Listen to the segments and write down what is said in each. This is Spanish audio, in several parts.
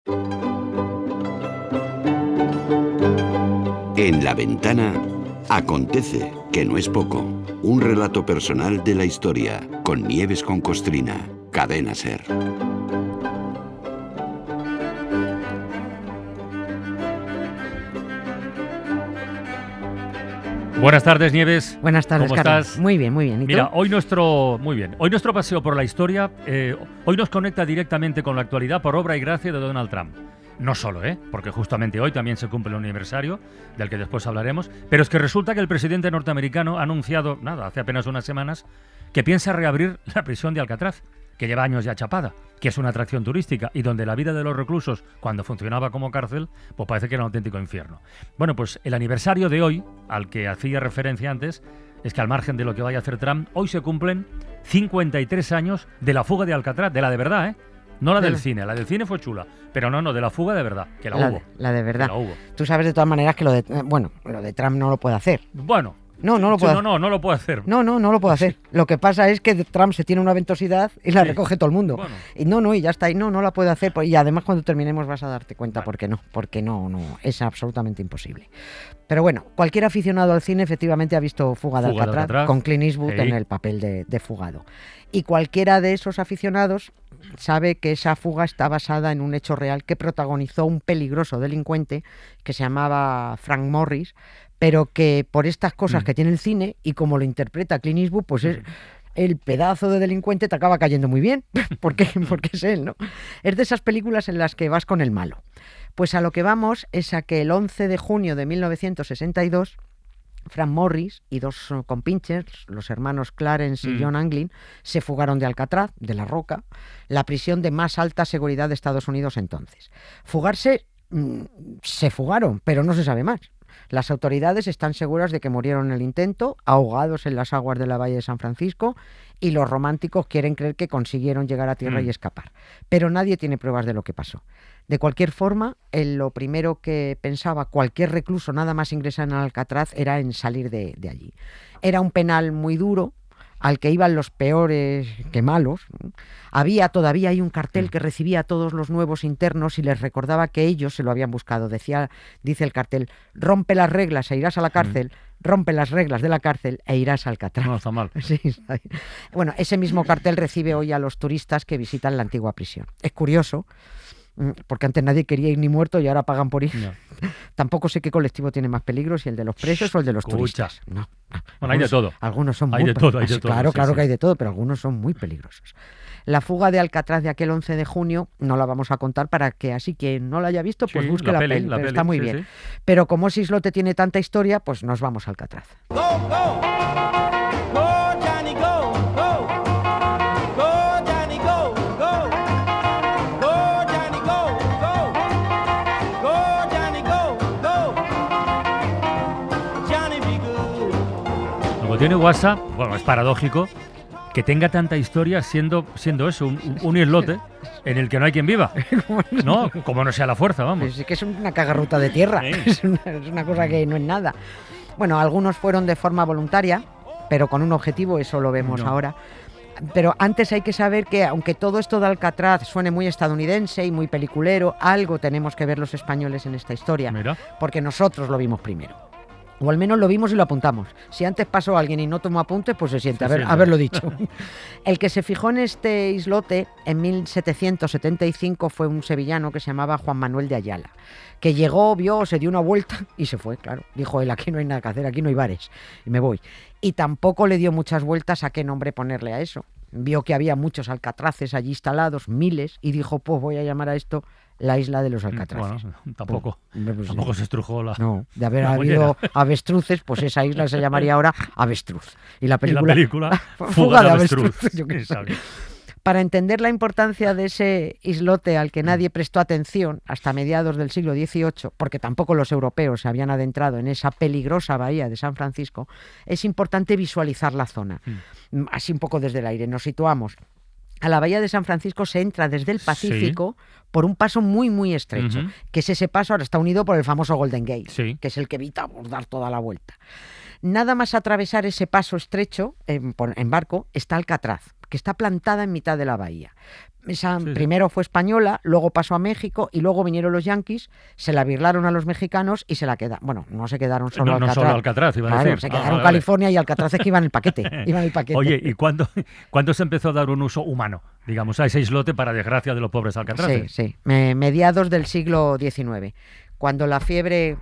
En La Ventana acontece, que no es poco. Un relato personal de la historia, con Nieves con Costrina, Cadena SER. Buenas tardes, Nieves. Buenas tardes, ¿Cómo Carlos? estás? Muy bien, muy bien. ¿Y Mira, tú? hoy nuestro paseo por la historia, hoy nos conecta directamente con la actualidad por obra y gracia de Donald Trump. No solo, porque justamente hoy también se cumple el aniversario, del que después hablaremos, pero es que resulta que el presidente norteamericano ha anunciado, hace apenas unas semanas, que piensa reabrir la prisión de Alcatraz, que lleva años ya chapada, que es una atracción turística y donde la vida de los reclusos, cuando funcionaba como cárcel, pues parece que era un auténtico infierno. Bueno, pues el aniversario de hoy, al que hacía referencia antes, es que al margen de lo que vaya a hacer Trump, hoy se cumplen 53 años de la fuga de Alcatraz, de la de verdad, ¿eh? No la del cine, la del cine fue chula, pero no, de la fuga de verdad, que la hubo. La de verdad. Que la hubo. Tú sabes de todas maneras que lo de Trump no lo puede hacer. Bueno. No lo puede hacer. No lo puede hacer. No lo puede hacer. Lo que pasa es que Trump se tiene una ventosidad y la recoge todo el mundo. Bueno. Y ya está ahí. No la puede hacer. Y además cuando terminemos vas a darte cuenta porque no, es absolutamente imposible. Pero bueno, cualquier aficionado al cine efectivamente ha visto Fuga de Alcatraz con Clint Eastwood en el papel de fugado. Y cualquiera de esos aficionados sabe que esa fuga está basada en un hecho real que protagonizó un peligroso delincuente que se llamaba Frank Morris, pero que por estas cosas que tiene el cine y como lo interpreta Clint Eastwood, pues es el pedazo de delincuente te acaba cayendo muy bien, porque es él, ¿no? Es de esas películas en las que vas con el malo. Pues a lo que vamos es a que el 11 de junio de 1962... Frank Morris y dos compinches, los hermanos Clarence y John Anglin, se fugaron de Alcatraz, de La Roca, la prisión de más alta seguridad de Estados Unidos entonces. Fugarse, se fugaron, pero no se sabe más. Las autoridades están seguras de que murieron en el intento, ahogados en las aguas de la bahía de San Francisco, y los románticos quieren creer que consiguieron llegar a tierra y escapar. Pero nadie tiene pruebas de lo que pasó. De cualquier forma, lo primero que pensaba cualquier recluso nada más ingresar en Alcatraz era en salir de allí. Era un penal muy duro, al que iban los peores que malos. Todavía hay un cartel que recibía a todos los nuevos internos y les recordaba que ellos se lo habían buscado. Dice el cartel: rompe las reglas e irás a la cárcel, rompe las reglas de la cárcel e irás a Alcatraz. No está mal. Sí, está bien. Bueno, ese mismo cartel recibe hoy a los turistas que visitan la antigua prisión. Es curioso, porque antes nadie quería ir ni muerto y ahora pagan por ir. No. Tampoco sé qué colectivo tiene más peligro, si el de los presos o el de los turistas. No. Bueno, hay de todo. Algunos son hay muy de todo, hay de todo. Claro que hay de todo, pero algunos son muy peligrosos. La fuga de Alcatraz de aquel 11 de junio no la vamos a contar para que así quien no la haya visto, pues busque la peli, pero está muy bien. Sí. Pero como ese islote tiene tanta historia, pues nos vamos a Alcatraz. Go, go. Go, Johnny, go, go. Go, Johnny, go, go. Go, Johnny, go, go. Go, Johnny, go, go. Johnny, be good. Como tiene WhatsApp, bueno, es paradójico que tenga tanta historia siendo eso, un islote en el que no hay quien viva. No, como no sea la fuerza, vamos. Pues sí que es una cagarruta de tierra, es una cosa que no es nada. Bueno, algunos fueron de forma voluntaria, pero con un objetivo, eso lo vemos ahora. Pero antes hay que saber que, aunque todo esto de Alcatraz suene muy estadounidense y muy peliculero, algo tenemos que ver los españoles en esta historia. Mira. Porque nosotros lo vimos primero. O al menos lo vimos y lo apuntamos. Si antes pasó alguien y no tomó apuntes, pues se siente haberlo dicho. El que se fijó en este islote en 1775 fue un sevillano que se llamaba Juan Manuel de Ayala, que llegó, vio, se dio una vuelta y se fue, claro. Dijo él: aquí no hay nada que hacer, aquí no hay bares, y me voy. Y tampoco le dio muchas vueltas a qué nombre ponerle a eso. Vio que había muchos alcatraces allí instalados, miles, y dijo: pues voy a llamar a esto la isla de los Alcatraces. Bueno, tampoco se estrujó la... No, de haber habido avestruces, pues esa isla se llamaría ahora Avestruz. Y la película Fuga de Avestruz. Yo qué sé. Para entender la importancia de ese islote al que nadie prestó atención hasta mediados del siglo XVIII, porque tampoco los europeos se habían adentrado en esa peligrosa bahía de San Francisco, es importante visualizar la zona. Así un poco desde el aire. Nos situamos. A la bahía de San Francisco se entra desde el Pacífico por un paso muy, muy estrecho, que es ese paso, ahora está unido por el famoso Golden Gate, que es el que evita dar toda la vuelta. Nada más atravesar ese paso estrecho en barco está Alcatraz, que está plantada en mitad de la bahía. Primero fue española, luego pasó a México y luego vinieron los yanquis, se la birlaron a los mexicanos y se la quedaron. Bueno, no se quedaron solo Alcatraz. No solo Alcatraz, iba a decir. Se quedaron California y Alcatraz es que iba en el paquete. Oye, ¿y cuándo se empezó a dar un uso humano, digamos, a ese islote para desgracia de los pobres alcatraces? Sí. Mediados del siglo XIX, cuando la fiebre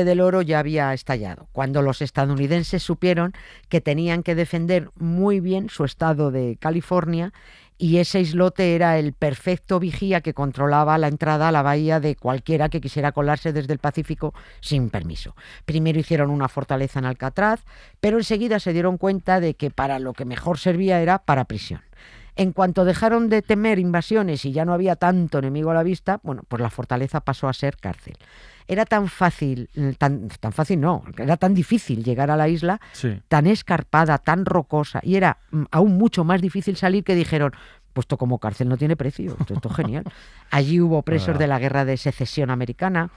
del oro ya había estallado, cuando los estadounidenses supieron que tenían que defender muy bien su estado de California y ese islote era el perfecto vigía que controlaba la entrada a la bahía de cualquiera que quisiera colarse desde el Pacífico sin permiso. Primero hicieron una fortaleza en Alcatraz, pero enseguida se dieron cuenta de que para lo que mejor servía era para prisión. En cuanto dejaron de temer invasiones y ya no había tanto enemigo a la vista, bueno, pues la fortaleza pasó a ser cárcel. Era tan fácil no, era tan difícil llegar a la isla, tan escarpada, tan rocosa, y era aún mucho más difícil salir que dijeron, puesto como cárcel no tiene precio, esto es genial. Allí hubo presos de la guerra de secesión americana,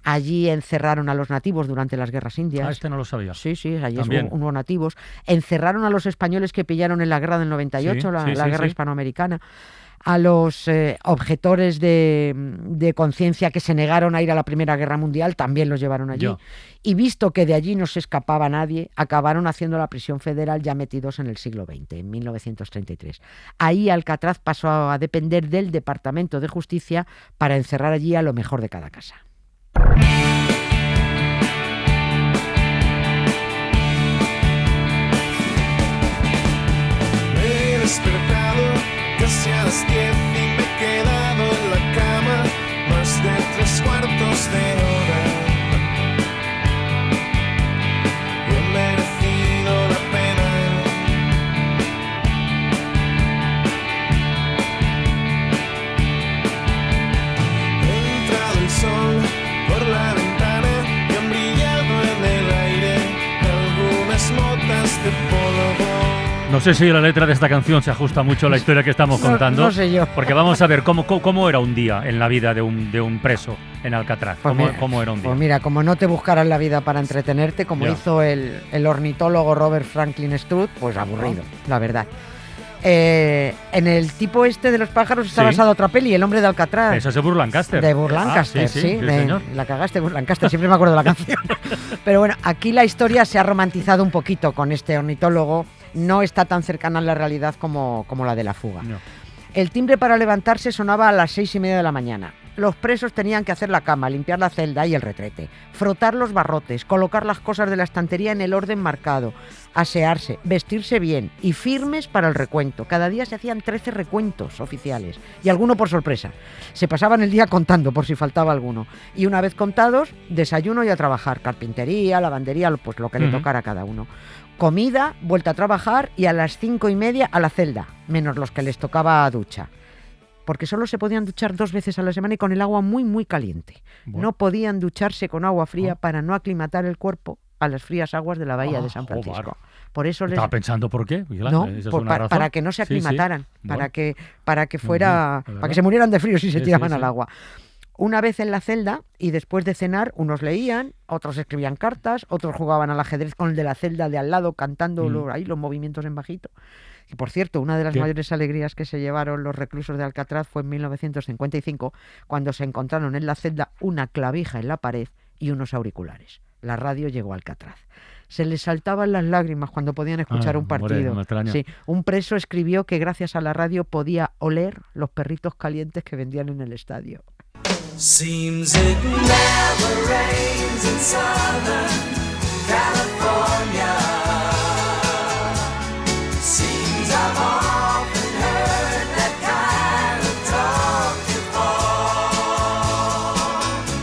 allí encerraron a los nativos durante las guerras indias. Este no lo sabía. Sí, allí hubo nativos. Encerraron a los españoles que pillaron en la guerra del 98, la guerra hispanoamericana. A los objetores de conciencia que se negaron a ir a la Primera Guerra Mundial, también los llevaron allí. Y visto que de allí no se escapaba nadie, acabaron haciendo la prisión federal ya metidos en el siglo XX, en 1933. Ahí Alcatraz pasó a depender del Departamento de Justicia para encerrar allí a lo mejor de cada casa. Me he despertado casi a las 10 y me he quedado en la cama más de 3/4 de hora. Y he merecido la pena. Ha entrado el sol por la ventana y han brillado en el aire algunas motas de polvo. No sé si la letra de esta canción se ajusta mucho a la historia que estamos contando. No sé yo. Porque vamos a ver cómo era un día en la vida de un preso en Alcatraz. ¿Cómo era un día? Pues mira, como no te buscaran la vida para entretenerte, como hizo el ornitólogo Robert Franklin Strutt, pues aburrido, la verdad. En el tipo este de los pájaros está basada otra peli, El hombre de Alcatraz. Eso es de Burt Lancaster. De Burt Lancaster, sí. La cagaste, Burt Lancaster, siempre me acuerdo de la canción. Pero bueno, aquí la historia se ha romantizado un poquito con este ornitólogo. No está tan cercana a la realidad como la de la fuga. No. El timbre para levantarse sonaba a las 6:30 de la mañana. Los presos tenían que hacer la cama, limpiar la celda y el retrete, frotar los barrotes, colocar las cosas de la estantería en el orden marcado, asearse, vestirse bien y firmes para el recuento. Cada día se hacían 13 recuentos oficiales y alguno por sorpresa. Se pasaban el día contando por si faltaba alguno. Y una vez contados, desayuno y a trabajar. Carpintería, lavandería, pues lo que le tocara a cada uno. Comida, vuelta a trabajar y a las 5:30 a la celda, menos los que les tocaba ducha. Porque solo se podían duchar 2 veces a la semana y con el agua muy, muy caliente. Bueno. No podían ducharse con agua fría para no aclimatar el cuerpo a las frías aguas de la bahía de San Francisco. Por eso Estaba pensando por qué. No, para que no se aclimataran, para que fuera, para que se murieran de frío si se tiraban al agua. Una vez en la celda y después de cenar, unos leían, otros escribían cartas, otros jugaban al ajedrez con el de la celda de al lado, cantando los movimientos en bajito. Y por cierto, una de las mayores alegrías que se llevaron los reclusos de Alcatraz fue en 1955, cuando se encontraron en la celda una clavija en la pared y unos auriculares. La radio llegó a Alcatraz. Se les saltaban las lágrimas cuando podían escuchar un partido. Sí, un preso escribió que gracias a la radio podía oler los perritos calientes que vendían en el estadio. Seems it never rains in Southern California. Seems I've often heard that kind of talk before.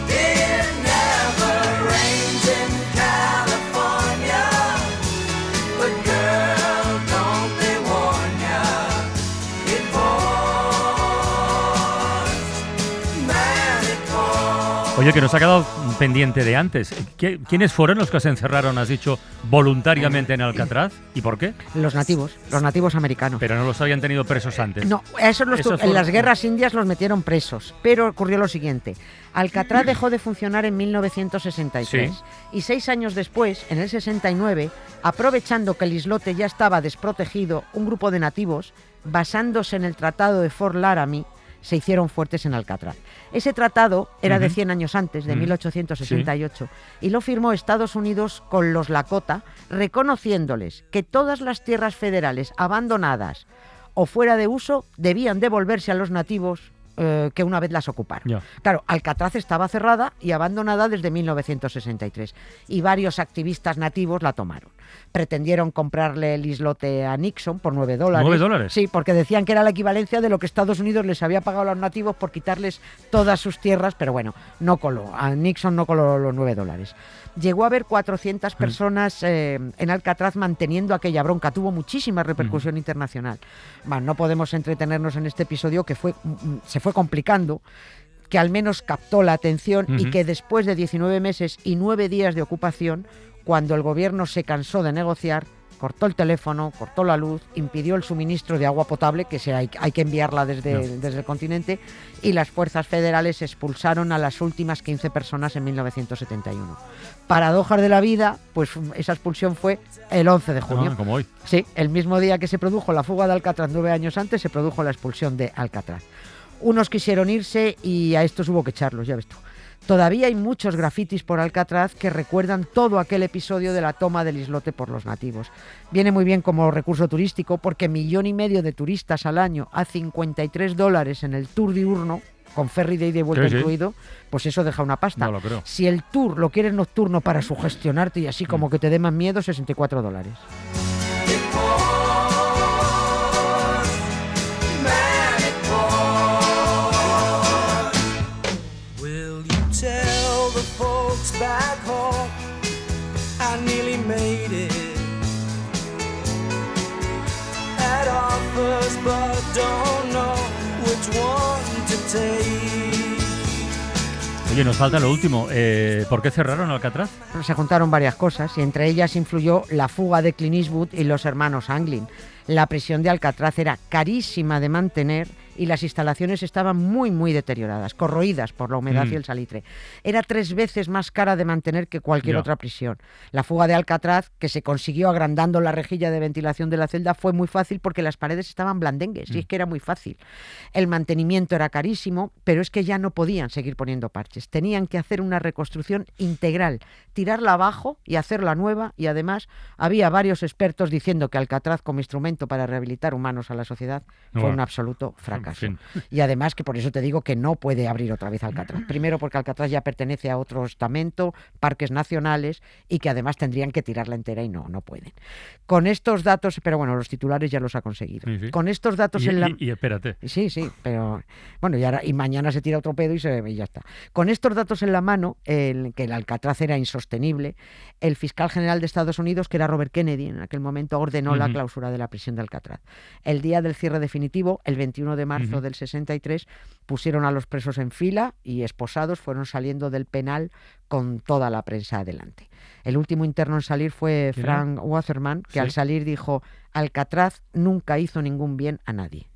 It never rains in California, but girl, don't they warn ya, it pours. Oye, que nos ha quedado pendiente de antes. ¿Quiénes fueron los que se encerraron, has dicho, voluntariamente en Alcatraz? ¿Y por qué? Los nativos americanos. Pero no los habían tenido presos antes. No, en las guerras indias los metieron presos. Pero ocurrió lo siguiente. Alcatraz dejó de funcionar en 1963 y 6 años después, en el 69, aprovechando que el islote ya estaba desprotegido, un grupo de nativos basándose en el Tratado de Fort Laramie, se hicieron fuertes en Alcatraz. Ese tratado era de 100 años antes, de 1868, y lo firmó Estados Unidos con los Lakota, reconociéndoles que todas las tierras federales abandonadas o fuera de uso debían devolverse a los nativos que una vez las ocuparon. Yeah. Claro, Alcatraz estaba cerrada y abandonada desde 1963 y varios activistas nativos la tomaron. Pretendieron comprarle el islote a Nixon por $9. ¿$9? Sí, porque decían que era la equivalencia de lo que Estados Unidos les había pagado a los nativos por quitarles todas sus tierras, pero bueno, no coló. A Nixon no coló los $9. Llegó a haber 400 personas en Alcatraz manteniendo aquella bronca. Tuvo muchísima repercusión internacional. Bueno, no podemos entretenernos en este episodio que se fue complicando, que al menos captó la atención y que después de 19 meses y 9 días de ocupación, cuando el gobierno se cansó de negociar, cortó el teléfono, cortó la luz, impidió el suministro de agua potable, que hay que enviarla desde el continente, y las fuerzas federales expulsaron a las últimas 15 personas en 1971. Paradojas de la vida, pues esa expulsión fue el 11 de junio. Como hoy. Sí, el mismo día que se produjo la fuga de Alcatraz 9 años antes, se produjo la expulsión de Alcatraz. Unos quisieron irse y a estos hubo que echarlos, ya ves tú. Todavía hay muchos grafitis por Alcatraz que recuerdan todo aquel episodio de la toma del islote por los nativos. Viene muy bien como recurso turístico porque 1,5 millones de turistas al año a $53 en el tour diurno, con ferry de ida y vuelta incluido, pues eso deja una pasta. No lo creo. Si el tour lo quieres nocturno para sugestionarte y así como que te dé más miedo, $64. Tell the folks back home I nearly made it. Had offers but don't know which one to take. Oye, nos falta lo último. ¿Por qué cerraron Alcatraz? Se juntaron varias cosas y entre ellas influyó la fuga de Clint Eastwood y los hermanos Anglin. La prisión de Alcatraz era carísima de mantener y las instalaciones estaban muy, muy deterioradas, corroídas por la humedad y el salitre. Era 3 veces más cara de mantener que cualquier otra prisión. La fuga de Alcatraz, que se consiguió agrandando la rejilla de ventilación de la celda, fue muy fácil porque las paredes estaban blandengues, y es que era muy fácil. El mantenimiento era carísimo, pero es que ya no podían seguir poniendo parches. Tenían que hacer una reconstrucción integral, tirarla abajo y hacerla nueva, y además había varios expertos diciendo que Alcatraz como instrumento para rehabilitar humanos a la sociedad fue un absoluto fracaso. Y además que por eso te digo que no puede abrir otra vez Alcatraz. Primero porque Alcatraz ya pertenece a otro estamento, parques nacionales, y que además tendrían que tirarla entera y no pueden. Con estos datos, pero bueno, los titulares ya los ha conseguido. Con estos datos y espérate. Sí, pero bueno, y mañana se tira otro pedo y ya está. Con estos datos en la mano, que el Alcatraz era insostenible, el fiscal general de Estados Unidos, que era Robert Kennedy, en aquel momento ordenó la clausura de la prisión de Alcatraz. El día del cierre definitivo, el 21 de marzo del 63, pusieron a los presos en fila y esposados fueron saliendo del penal con toda la prensa adelante. El último interno en salir fue Frank Wasserman, que al salir dijo: Alcatraz nunca hizo ningún bien a nadie.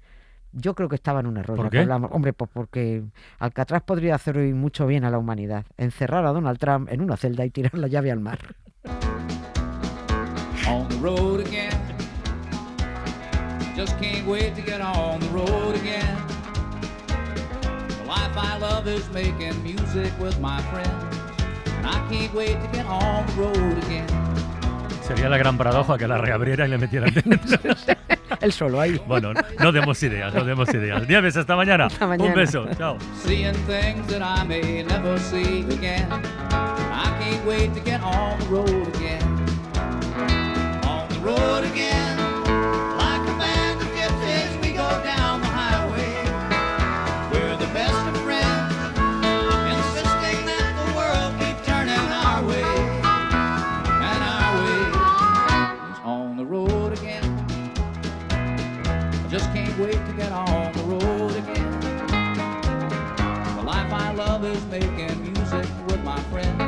Yo creo que estaba en un error. ¿Por qué? Hombre, pues porque Alcatraz podría hacer hoy mucho bien a la humanidad. Encerrar a Donald Trump en una celda y tirar la llave al mar. On the road again. Just can't wait to get on the road again. The life I love is making music with my friends. And I can't wait to get on the road again. Sería la gran paradoja que la reabriera y le metiera dentro. Él solo ahí. Bueno, no demos ideas. Nieves, hasta mañana. Un beso. Chao. Seeing things that I may never see again. I can't wait to get on the road again. On the road again. Like a band of gypsies, we go down the highway. We're the best of friends, insisting that the world keep turning our way. And our way is on the road again. I just can't wait to get on the road again. The life I love is making music with my friends.